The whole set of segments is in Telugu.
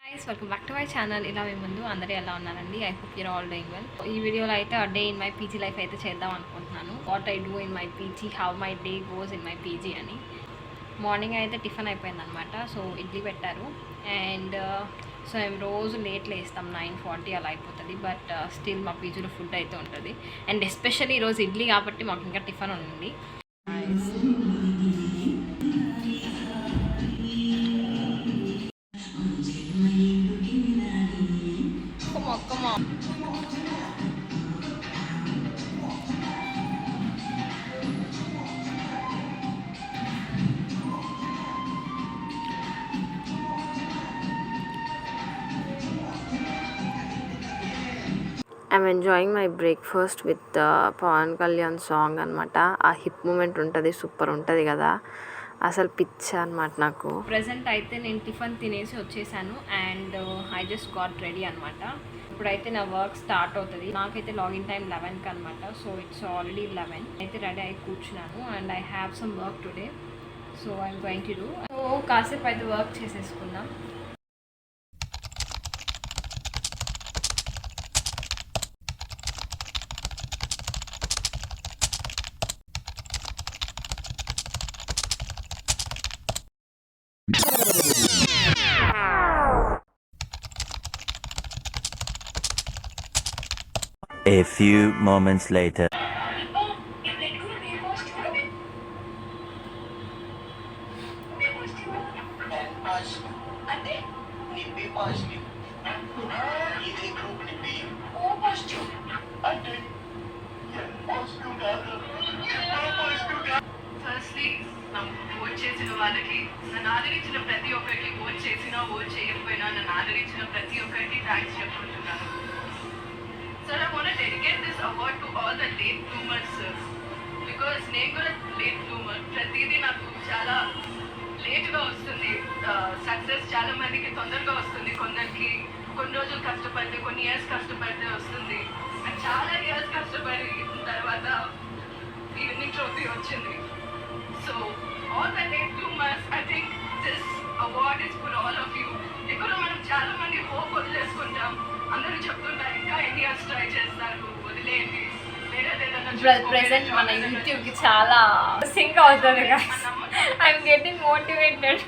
Guys welcome back to my channel. ఇలా మీ ముందు అందరూ ఎలా ఉన్నారండి? I hope your all doing well. ఈ వీడియోలో అయితే ఆ day in my PG life అయితే చేద్దాం అనుకుంటున్నాను. What I do in my PG, how my day goes in my PG అని. మార్నింగ్ అయితే టిఫిన్ అయిపోయింది అనమాట. సో ఇడ్లీ పెట్టారు అండ్ సో మేము రోజు లేట్ లేస్తాం, 9:40 అలా అయిపోతుంది. బట్ స్టిల్ మా పీజీలో ఫుడ్ అయితే ఉంటుంది. అండ్ ఎస్పెషల్లీ ఈరోజు ఇడ్లీ కాబట్టి మాకు ఇంకా టిఫిన్ ఉంది. I'm enjoying my breakfast with Pawan Kalyan song అనమాట. ఆ హిప్ మూమెంట్ ఉంటుంది, సూపర్ ఉంటుంది కదా, అసలు పిచ్చ అనమాట నాకు. ప్రజెంట్ అయితే నేను టిఫిన్ తినేసి వచ్చేసాను and I just got ready అనమాట. ఇప్పుడైతే నా వర్క్ స్టార్ట్ అవుతుంది. నాకైతే లాగిన్ టైం 11కి అనమాట. So it's already 11. అయితే రెడీ అయి కూర్చున్నాను and I have some work today. So I'm going to do. So కాసేపు అయితే వర్క్ చేసేసుకుందాం. A few moments later. చేసిన వాళ్ళకి, నన్ను ఆదరించిన ప్రతి ఒక్కరికి, ఓట్ చేసినా ఓట్ చేయకపోయినా నన్ను ఆదరించిన ప్రతి ఒక్కరికి థ్యాంక్స్ చెప్పుకుంటున్నాను. So I want to dedicate this award to all the late bloomers, because నేను కూడా లేట్ బ్లూమర్. ప్రతిదీ నాకు చాలా లేట్గా వస్తుంది. సక్సెస్ చాలా మందికి తొందరగా వస్తుంది, కొందరికి కొన్ని రోజులు కష్టపడితే, కొన్ని ఇయర్స్ కష్టపడితే వస్తుంది. అండ్ చాలా ఇయర్స్ కష్టపడి తర్వాత ఈ విన్నింగ్ ట్రోఫీ వచ్చింది. So all the late bloomers, I think this award is for all of you. ఇక్కడ మనం చాలా మంది హోప్ వదిలేసుకుంటాం. అందరూ చెప్తుంటారు ఇంకా ఎన్ని ఇయర్స్ ట్రై చేస్తారు, వదిలేయండి, ప్రెసెంట్ మన యూట్యూబ్ కి చాలా సింక్ అవుతుంది. I'm getting motivated.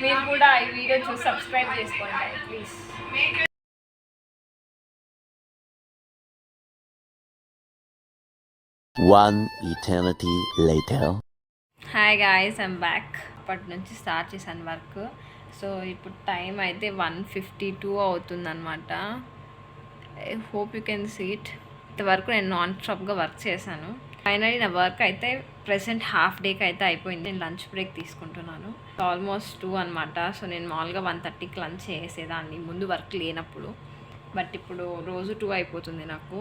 మీరు కూడా ఈ వీడియో చూసి సబ్స్క్రైబ్ చేసుకోండి please. One eternity later. Hi guys, I'm back. అప్పటి నుంచి స్టార్ట్ చేశాను వర్క్. సో ఇప్పుడు టైం అయితే 1:52 అవుతుందన్నమాట. I hope you can see it. ఇంతవరకు నేను నాన్ స్టాప్గా వర్క్ చేశాను. ఫైనలీ నా వర్క్ అయితే ప్రెసెంట్ హాఫ్ డేకి అయితే అయిపోయింది. నేను లంచ్ బ్రేక్ తీసుకుంటున్నాను. ఆల్మోస్ట్ 2 అనమాట. సో నేను మామూలుగా 1:30కి లంచ్ చేసేదాన్ని ముందు వర్క్ లేనప్పుడు. బట్ ఇప్పుడు రోజు 2 అయిపోతుంది నాకు.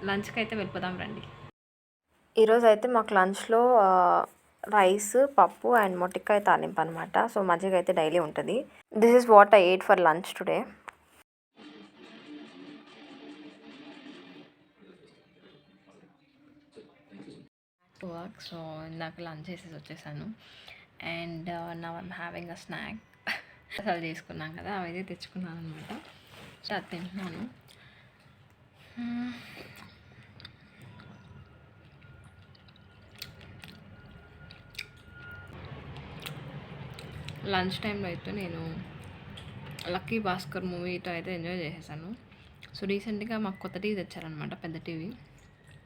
లంచ్కి అయితే వెళ్ళిపోదాం రండి. ఈరోజు అయితే మాకు లంచ్లో రైస్, పప్పు అండ్ మొట్టికాయ తాలింపు అనమాట. సో మజ్జిగ అయితే డైలీ ఉంటుంది. This is what I eight for lunch today. Work. So ఇందాక లంచ్ చేసేసి వచ్చేసాను and now I'm having a snack. అసలు చేసుకున్నాం కదా, అవైతే తెచ్చుకున్నాను అనమాట. సో అది తింటున్నాను. లంచ్ టైంలో అయితే నేను లక్కీ భాస్కర్ మూవీతో అయితే ఎంజాయ్ చేసేసాను. సో రీసెంట్గా మాకు కొత్త టీవీ తెచ్చారనమాట, పెద్ద టీవీ.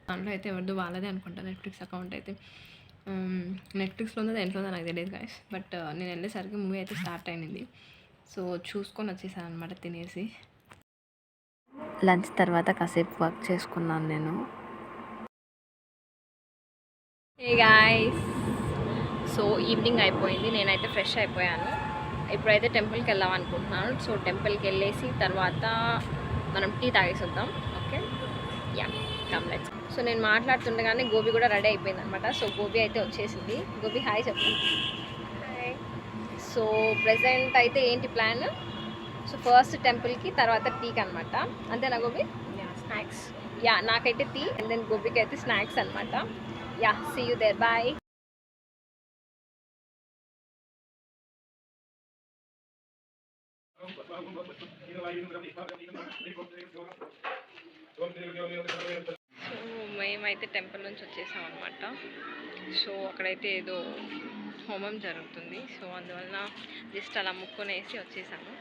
దాంట్లో అయితే ఎవరిదో వాళ్ళదే అనుకుంటా నెట్ఫ్లిక్స్ అకౌంట్ అయితే. నెట్ఫ్లిక్స్లో ఉందో దేంట్లో ఉందో నాకు తెలియదు గాయస్. బట్ నేను వెళ్ళేసరికి మూవీ అయితే స్టార్ట్ అయింది. సో చూసుకొని వచ్చేసాను అనమాట తినేసి. లంచ్ తర్వాత కాసేపు వర్క్ చేసుకున్నాను నేను. హే గాయస్, సో ఈవినింగ్ అయిపోయింది. నేనైతే ఫ్రెష్ అయిపోయాను. ఇప్పుడైతే టెంపుల్కి వెళ్దాం అనుకుంటున్నాను. సో టెంపుల్కి వెళ్ళేసి తర్వాత మనం టీ తాగేసి వద్దాం. Okay, yeah, come let's. So నేను మాట్లాడుతుండగానే గోబీ కూడా రెడీ అయిపోయింది అనమాట. సో గోబీ అయితే వచ్చేసింది. గోబీ హాయ్ చెప్పు. హాయ్. సో ప్రెజెంట్ అయితే ఏంటి ప్లాన్? సో ఫస్ట్ టెంపుల్కి, తర్వాత టీకి అనమాట. అంతేనా గోబీ? స్నాక్స్. యా, నాకైతే టీ అండ్ దెన్ గోబీకి అయితే స్నాక్స్ అనమాట. Yeah, see you there, bye. So మేమైతే టెంపుల్ నుంచి వచ్చేసాం అనమాట. సో అక్కడైతే ఏదో హోమం జరుగుతుంది. సో అందువల్ల జస్ట్ అలా ముక్కునేసి వచ్చేసాము.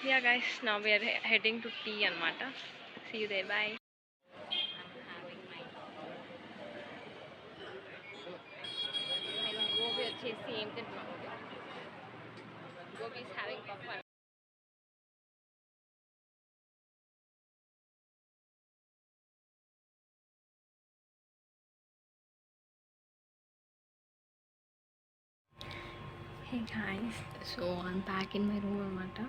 Ya guys, now we are heading to tea అనమాట. See you there, bye. Gobi వచ్చేసి ఏం తింటున్నాము? Gobi is having popcorn. Hey guys, so I'm back in my room అనమాట.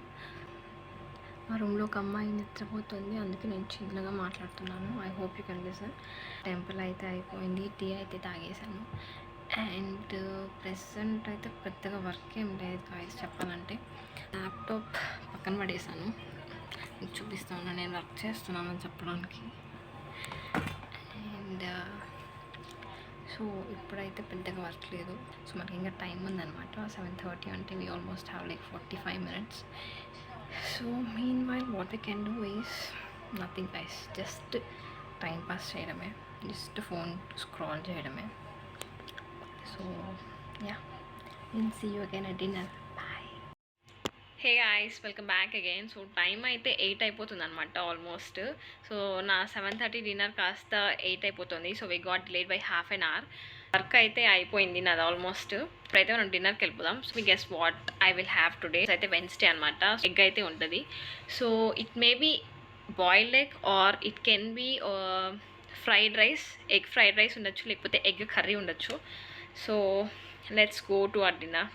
మా రూమ్లో ఒక అమ్మాయి నిద్రపోతుంది, అందుకే నేను చిన్నగా మాట్లాడుతున్నాను. I hope you can listen. Temple అయితే అయిపోయింది, టీ అయితే తాగేసాను. అండ్ ప్రెసెంట్ అయితే పెద్దగా వర్క్ ఏం లేదు గాయ్స్ చెప్పాలంటే. ల్యాప్టాప్ పక్కన పడేసాను, మీకు చూపిస్తాను నేను వర్క్ చేస్తున్నానని చెప్పడానికి. అండ్ సో ఇప్పుడైతే పెద్దగా వర్క్ లేదు. సో మనకి ఇంకా టైం ఉందన్నమాట. 7:30 అంటే we almost have like 45 minutes. So meanwhile what we can do is nothing guys, just time pass చేయడమే, జస్ట్ ఫోన్ స్క్రాల్ చేయడమే. So yeah, will see you again at dinner. Bye. Hey guys, welcome back again. So time అయితే 8 అయిపోతుంది అనమాట ఆల్మోస్ట్. సో నా 7:30 డిన్నర్ కాస్త 8 అయిపోతుంది. So we got delayed by ½ an hour. Work అయితే అయిపోయింది నాది ఆల్మోస్ట్. ఇప్పుడైతే మనం డిన్నర్కి వెళ్ళిపోదాం. So me guess what I will have today. అయితే వెన్స్డే అనమాట. ఎగ్ అయితే ఉంటుంది. So it may be boiled egg or it can be fried rice. Egg fried rice ఉండొచ్చు, లేకపోతే ఎగ్ కర్రీ ఉండొచ్చు. So let's go to our dinner.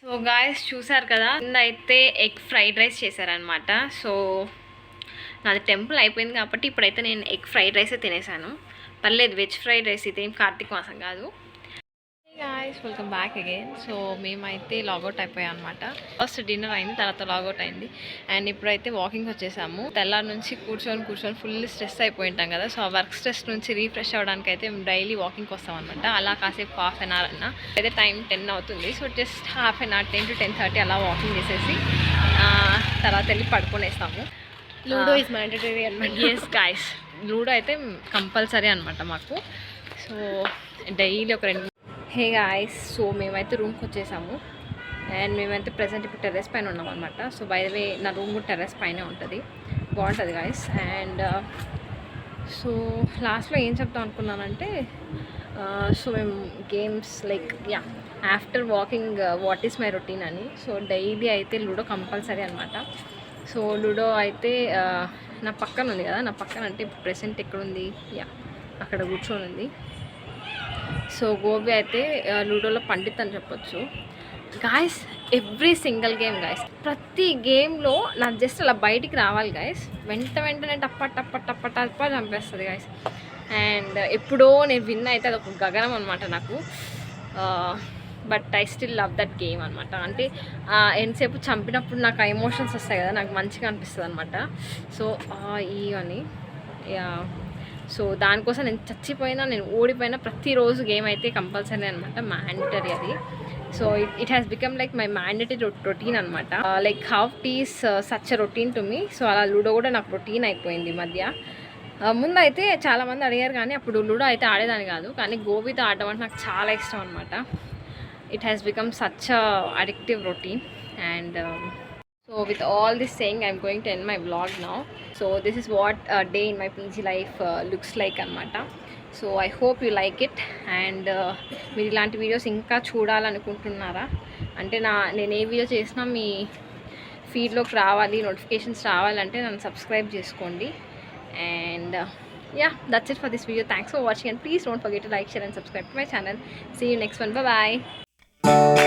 So guys చూసారు కదా, అయితే ఎగ్ ఫ్రైడ్ రైస్ చేశారనమాట. సో నాది టెంపుల్ అయిపోయింది కాబట్టి ఇప్పుడైతే నేను ఎగ్ ఫ్రైడ్ రైసే తినేసాను. పర్లేదు, వెజ్ ఫ్రైడ్ రైస్, ఇదేం కార్తీక మాసం కాదు. Guys, welcome back again. So మేమైతే లాగౌట్ అయిపోయాం అనమాట. ఫస్ట్ డిన్నర్ అయింది, తర్వాత లాగౌట్ అయింది. అండ్ ఇప్పుడైతే వాకింగ్ వచ్చేసాము. తెల్లారి నుంచి కూర్చొని ఫుల్ స్ట్రెస్ అయిపోయి ఉంటాం కదా. సో ఆ వర్క్ స్ట్రెస్ నుంచి రీఫ్రెష్ అవ్వడానికి అయితే మేము డైలీ వాకింగ్కి వస్తాం అనమాట. అలా కాసేపు ½ an hour అన్న. అయితే టైం 10 అవుతుంది. So just ½ an hour, 10 to 10:30 అలా వాకింగ్ చేసేసి తర్వాత వెళ్ళి పడుకునేస్తాము. లూడో ఇస్ మ్యాండటరీ అనమాట. ఎస్ గాయస్, లూడో అయితే కంపల్సరీ అనమాట మాకు. సో డైలీ ఒక 2. హే గాయస్, సో మేమైతే రూమ్కి వచ్చేసాము. అండ్ మేమైతే ప్రజెంట్ ఇప్పుడు టెర్రస్ పైన ఉన్నాం అనమాట. సో బై ద వే నా రూమ్ కూడా టెర్రస్ పైనే ఉంటుంది, బాగుంటుంది గాయస్. అండ్ సో లాస్ట్లో ఏం చెప్తాం అనుకున్నానంటే, సో మేము games like after walking what is my routine అని. సో డైలీ అయితే లూడో కంపల్సరీ అనమాట. సో లూడో అయితే నా పక్కన ఉంది కదా, నా పక్కన అంటే ఇప్పుడు ప్రెసెంట్ ఎక్కడుంది, అక్కడ కూర్చొని ఉంది. సో గోబీ అయితే లూడోలో పండిత్ అని చెప్పొచ్చు guys. Every single game guys, ప్రతి గేమ్లో నాకు జస్ట్ అలా బయటికి రావాలి గాయస్, వెంటనే టప్ప చంపేస్తుంది గాయస్. అండ్ ఎప్పుడో నేను విన్ అయితే అది ఒక గగనం అనమాట నాకు. But I still love that game అనమాట. అంటే ఎంతసేపు చంపినప్పుడు నాకు ఆ ఎమోషన్స్ వస్తాయి కదా, నాకు మంచిగా అనిపిస్తుంది అనమాట. సో ఇవన్నీ సో దానికోసం నేను చచ్చిపోయినా, నేను ఓడిపోయినా ప్రతిరోజు గేమ్ అయితే కంపల్సరీ అనమాట, మ్యాండటరీ అది. So it has become like my mandatory routine అనమాట. Like how tea is such a routine to me. So అలా లూడో కూడా నాకు రొటీన్ అయిపోయింది ఈ మధ్య. ముందు అయితే చాలామంది అడిగారు కానీ అప్పుడు లూడో అయితే ఆడేదాన్ని కాదు, కానీ గోబీతో ఆడడం అంటే నాకు చాలా ఇష్టం అనమాట. It has become such a addictive routine. And so with all this saying, I'm going to end my vlog now. So this is what a day in my PG life looks like anamata. So I hope you like it. And మీరు ఇలాంటి వీడియోస్ ఇంకా చూడాలనుకుంటున్నారా అంటే నేను ఏ వీడియో చేసినా మీ ఫీడ్లోకి రావాలి, నోటిఫికేషన్స్ రావాలంటే నన్ను సబ్స్క్రైబ్ చేసుకోండి. And that's it for this video. Thanks for watching, and please don't forget to like, share and subscribe to my channel. See you next one. Bye bye.